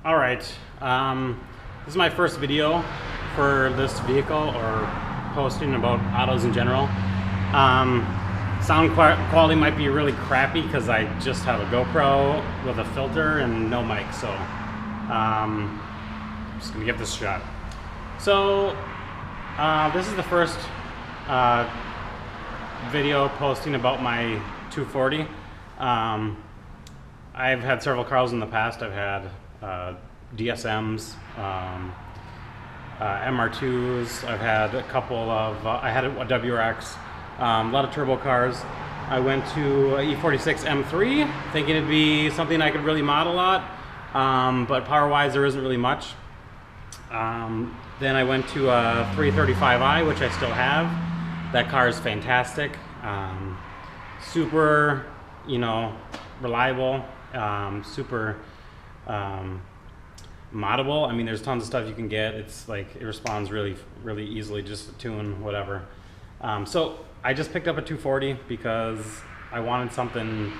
All right, this is my first video for this vehicle, or posting about autos in general. Sound quality might be really crappy because I just have a GoPro with a filter and no mic, so I'm just gonna give this a shot. So this is the first video posting about my 240. I've had several cars in the past. I've had DSMs, MR2s. I've had a couple of, I had a WRX, a lot of turbo cars. I went to a E46 M3 thinking it'd be something I could really mod a lot, but power-wise there isn't really much. Then I went to a 335i, which I still have. That car is fantastic. Super, reliable, super moddable. I mean, there's tons of stuff you can get. It's like, it responds really easily, just a tune, whatever. So I just picked up a 240 because I wanted something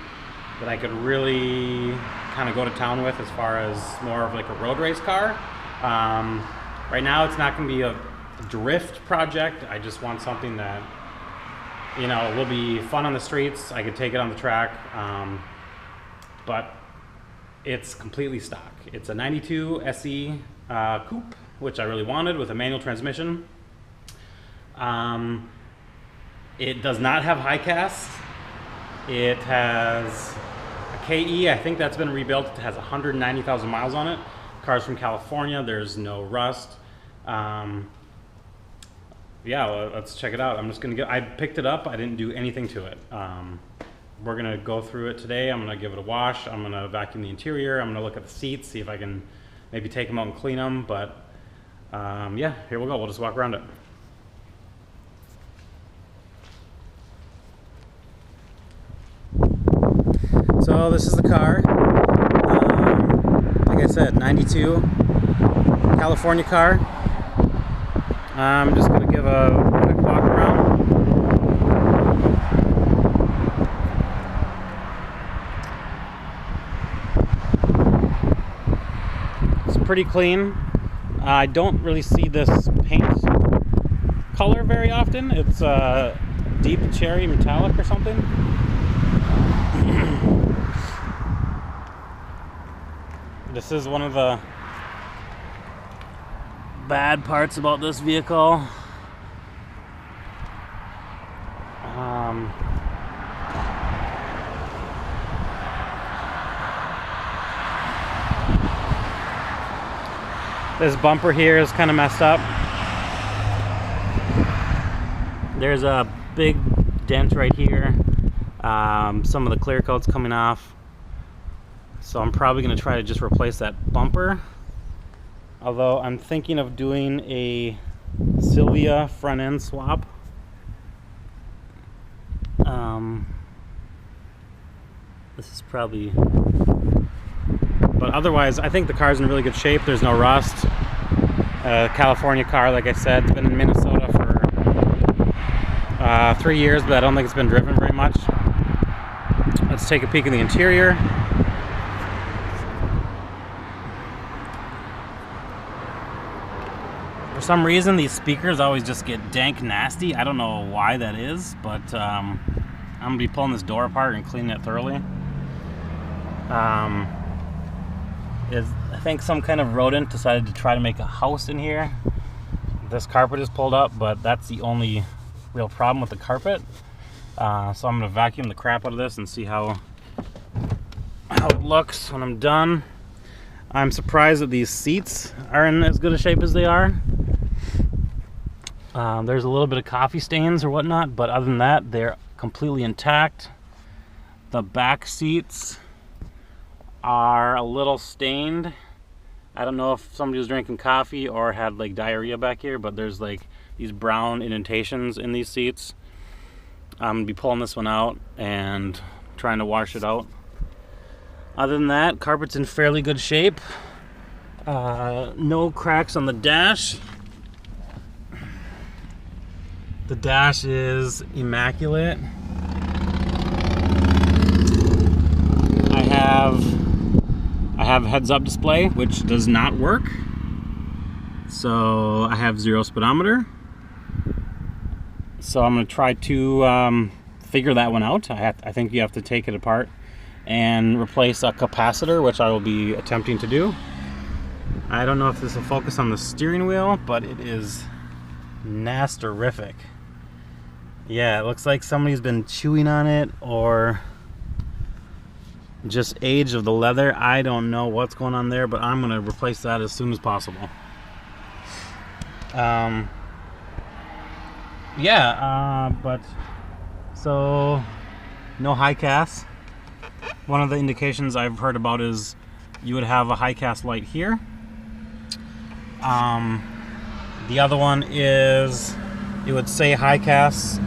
that I could really kind of go to town with, as far as more of like a road race car. Right now it's not going to be a drift project. I just want something that, will be fun on the streets. I could take it on the track, but it's completely stock. It's a 92 SE coupe, which I really wanted, with a manual transmission. It does not have high cast. It has a KE. I think that's been rebuilt. It has 190,000 miles on it. Car's from California. There's no rust. Yeah, let's check it out. I'm just gonna I picked it up. I didn't do anything to it. We're gonna go through it today. I'm gonna give it a wash. I'm gonna vacuum the interior. I'm gonna look at the seats, see if I can maybe take them out and clean them. But yeah, here we'll go. We'll just walk around it. So this is the car. Like I said, 92 California car. I'm just gonna give a quick walk around. It's pretty clean. I don't really see this paint color very often. It's deep cherry metallic or something. This is one of the bad parts about this vehicle. This bumper here is kind of messed up. There's a big dent right here. Some of the clear coat's coming off. So I'm probably going to try to just replace that bumper. Although I'm thinking of doing a Sylvia front end swap. This is probably... But otherwise, I think the car's in really good shape. There's no rust. California car, like I said, it's been in Minnesota for 3 years, but I don't think it's been driven very much. Let's take a peek in the interior. For some reason, these speakers always just get dank nasty. I don't know why that is, but I'm gonna be pulling this door apart and cleaning it thoroughly. I think some kind of rodent decided to try to make a house in here. This carpet is pulled up, but that's the only real problem with the carpet. So I'm gonna vacuum the crap out of this and see how it looks when I'm done. I'm surprised that these seats are in as good a shape as they are. There's a little bit of coffee stains or whatnot, but other than that, they're completely intact. The back seats are a little stained. I don't know if somebody was drinking coffee or had like diarrhea back here, but there's like these brown indentations in these seats. I'm gonna be pulling this one out and trying to wash it out. Other than that, carpet's in fairly good shape. No cracks on the dash. The dash is immaculate. I have have heads-up display, which does not work. So I have 0 speedometer. So I'm going to try to figure that one out. I think you have to take it apart and replace a capacitor, which I will be attempting to do. I don't know if this will focus on the steering wheel, but it is nasterific. Yeah, it looks like somebody's been chewing on it, or just age of the leather. I don't know what's going on there, but I'm going to replace that as soon as possible. But so no high cast. One of the indications I've heard about is you would have a high cast light here. The other one is it would say high cast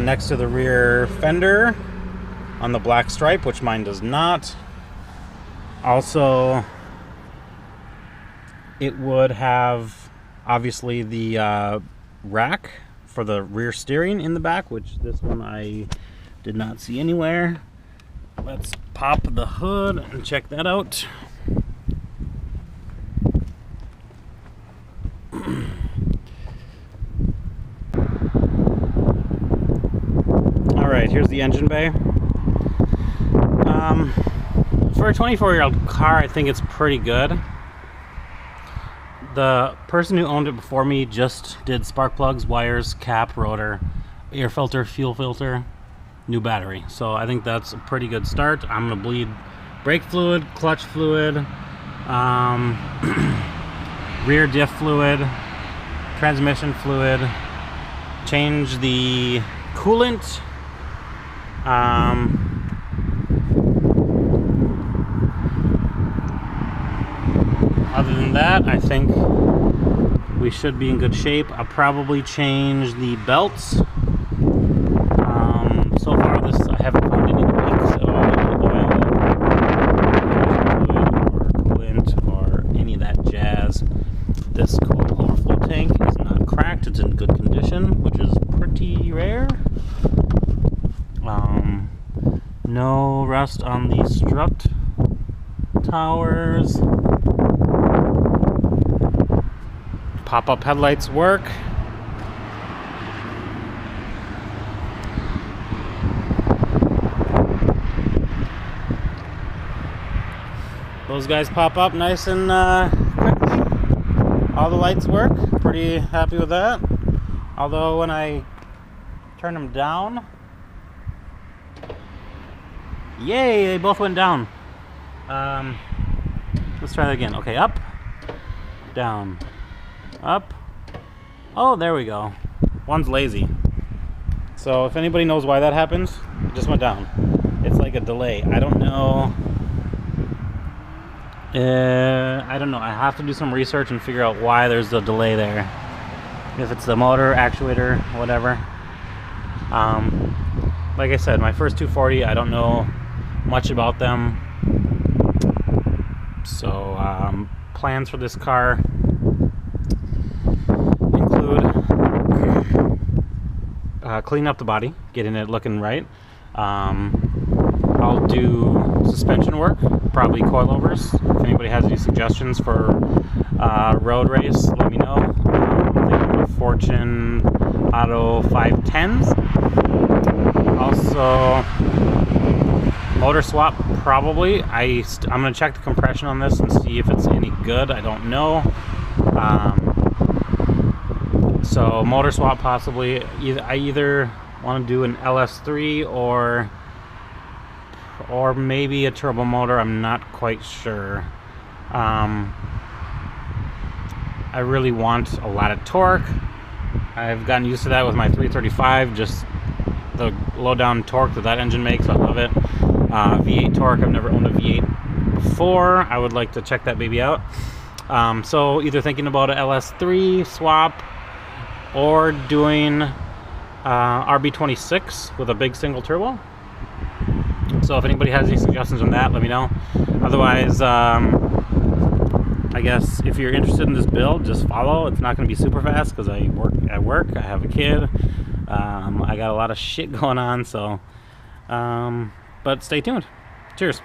next to the rear fender on the black stripe, which mine does not. Also, it would have obviously the rack for the rear steering in the back, which this one I did not see anywhere. Let's pop the hood and check that out. Alright, here's the engine bay. For a 24-year-old car, I think it's pretty good. The person who owned it before me just did spark plugs, wires, cap, rotor, air filter, fuel filter, new battery. So I think that's a pretty good start. I'm going to bleed brake fluid, clutch fluid, rear diff fluid, transmission fluid, change the coolant. Other than that, I think we should be in good shape. I'll probably change the belts. So far, I haven't found any leaks at all in the oil or coolant or any of that jazz. This coil overflow tank is not cracked. It's in good condition, which is pretty rare. No rust on the strut towers. Pop-up headlights work. Those guys pop up nice and quickly. All the lights work. Pretty happy with that. Although when I turn them down, yay, they both went down. Let's try that again. Okay, up, down, up. Oh, there we go. One's lazy. So if anybody knows why that happens, it just went down. It's like a delay. I don't know. I have to do some research and figure out why there's a delay there. If it's the motor, actuator, whatever. Like I said, my first 240, I don't know much about them. So plans for this car include cleaning up the body, getting it looking right. I'll do suspension work, probably coilovers. If anybody has any suggestions for road race, let me know. They have a Fortune Auto 510s. Also, motor swap, probably. I'm going to check the compression on this and see if it's any good. I don't know. So motor swap, possibly. I either want to do an LS3 or maybe a turbo motor. I'm not quite sure. I really want a lot of torque. I've gotten used to that with my 335, just the low down torque that engine makes. I love it. V8 torque, I've never owned a V8 before. I would like to check that baby out. So either thinking about a LS3 swap or doing RB26 with a big single turbo. So if anybody has any suggestions on that, let me know. Otherwise, I guess if you're interested in this build, just follow. It's not going to be super fast because I work at work. I have a kid. I got a lot of shit going on. So, but stay tuned. Cheers.